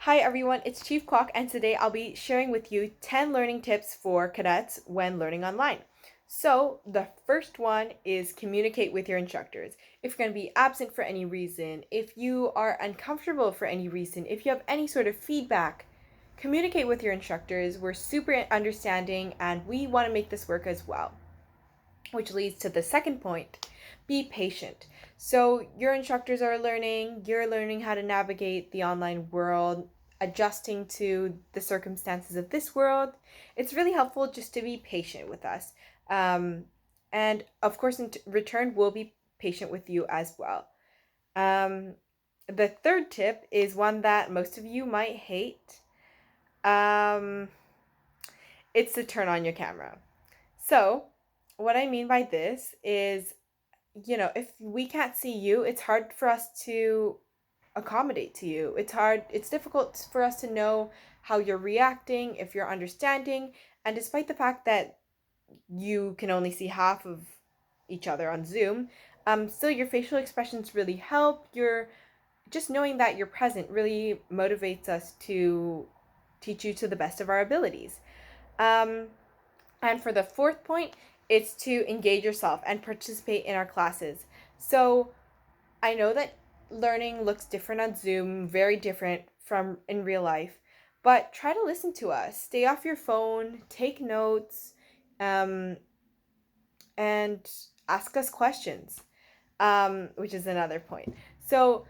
Hi everyone, it's Chief Quack, and today I'll be sharing with you 10 learning tips for cadets when learning online. So, the first one is communicate with your instructors. If you're going to be absent for any reason, if you are uncomfortable for any reason, if you have any sort of feedback, communicate with your instructors. We're super understanding and we want to make this work as well. Which leads to the second point, be patient. So your instructors are learning, you're learning how to navigate the online world, adjusting to the circumstances of this world. It's really helpful just to be patient with us. And of course, in return, we'll be patient with you as well. The third tip is one that most of you might hate. It's to turn on your camera. So, what I mean by this is, if we can't see you, it's hard for us to accommodate to you. It's difficult for us to know how you're reacting, if you're understanding, and despite the fact that you can only see half of each other on Zoom, still your facial expressions really help. You're just knowing that you're present really motivates us to teach you to the best of our abilities. Um, and for the fourth point, it's to engage yourself and participate in our classes. So I know that learning looks different on Zoom, very different from in real life, but try to listen to us. Stay off your phone, take notes, um, and ask us questions, which is another point. So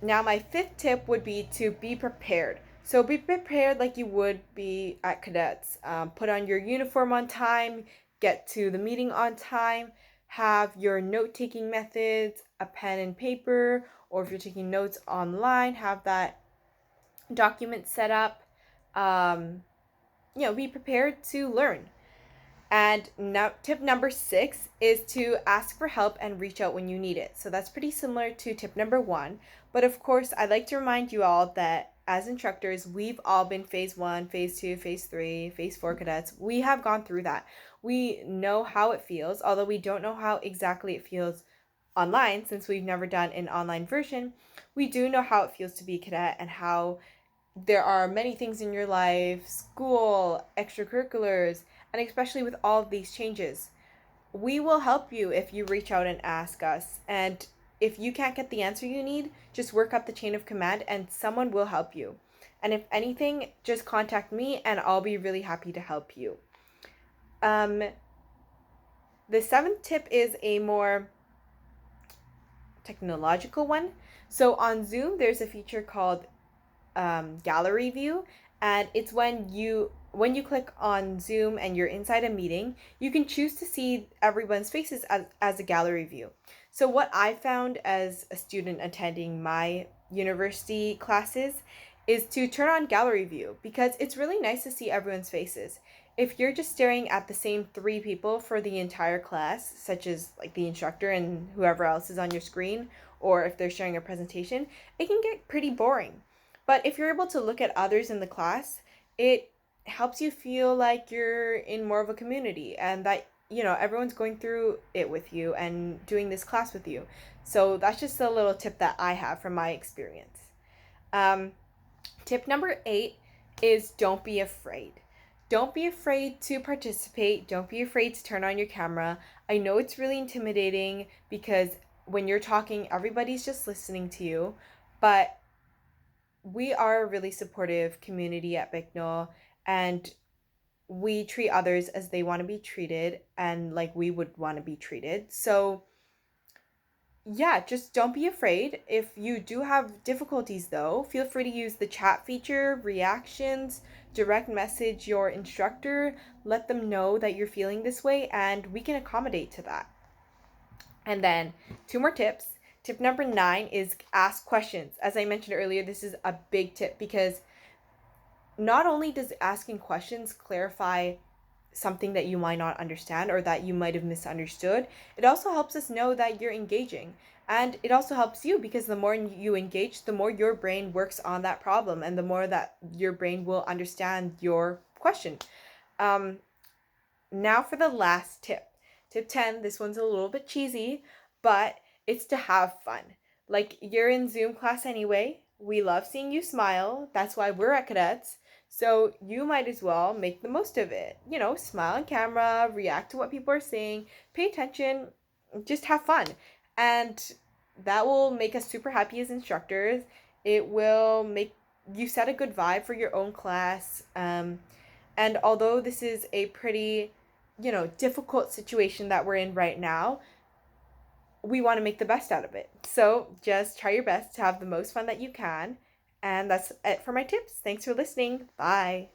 now my fifth tip would be to be prepared. So be prepared like you would be at cadets. Put on your uniform on time, get to the meeting on time, have your note-taking methods, a pen and paper, or if you're taking notes online, have that document set up. Be prepared to learn. And now, tip number 6 is to ask for help and reach out when you need it. So that's pretty similar to tip number 1. But of course, I'd like to remind you all that as instructors, we've all been phase 1, phase 2, phase 3, phase 4 cadets. We have gone through that. We know how it feels, although we don't know how exactly it feels online since we've never done an online version. We do know how it feels to be a cadet and how there are many things in your life, school, extracurriculars, and especially with all of these changes. We will help you if you reach out and ask us. And if you can't get the answer you need, just work up the chain of command and someone will help you. And if anything, just contact me and I'll be really happy to help you. The seventh tip is a more technological one. So on Zoom, there's a feature called gallery view, and it's when you click on Zoom and you're inside a meeting, you can choose to see everyone's faces as a gallery view. So what I found as a student attending my university classes is to turn on gallery view because it's really nice to see everyone's faces. If you're just staring at the same 3 people for the entire class, such as like the instructor and whoever else is on your screen, or if they're sharing a presentation, it can get pretty boring. But if you're able to look at others in the class, it helps you feel like you're in more of a community and that, everyone's going through it with you and doing this class with you. So that's just a little tip that I have from my experience. Um, Tip number 8 is don't be afraid. Don't be afraid to participate. Don't be afraid to turn on your camera. I know it's really intimidating because when you're talking, everybody's just listening to you, but we are a really supportive community at Bicknell, and we treat others as they want to be treated and like we would want to be treated. So, yeah, just don't be afraid. If you do have difficulties, though, feel free to use the chat feature, reactions, direct message your instructor, let them know that you're feeling this way, and we can accommodate to that. And then 2 more tips. Tip number 9 is ask questions. As I mentioned earlier, this is a big tip because not only does asking questions clarify something that you might not understand or that you might have misunderstood, it also helps us know that you're engaging. And it also helps you because the more you engage, the more your brain works on that problem and the more that your brain will understand your question. Now for the last tip. Tip 10, this one's a little bit cheesy, but it's to have fun. Like, you're in Zoom class anyway. We love seeing you smile. That's why we're at Cadets. So you might as well make the most of it. Smile on camera, react to what people are saying, pay attention, just have fun. And that will make us super happy as instructors. It will make you set a good vibe for your own class. And although this is a pretty, difficult situation that we're in right now, we want to make the best out of it. So just try your best to have the most fun that you can. And that's it for my tips. Thanks for listening. Bye.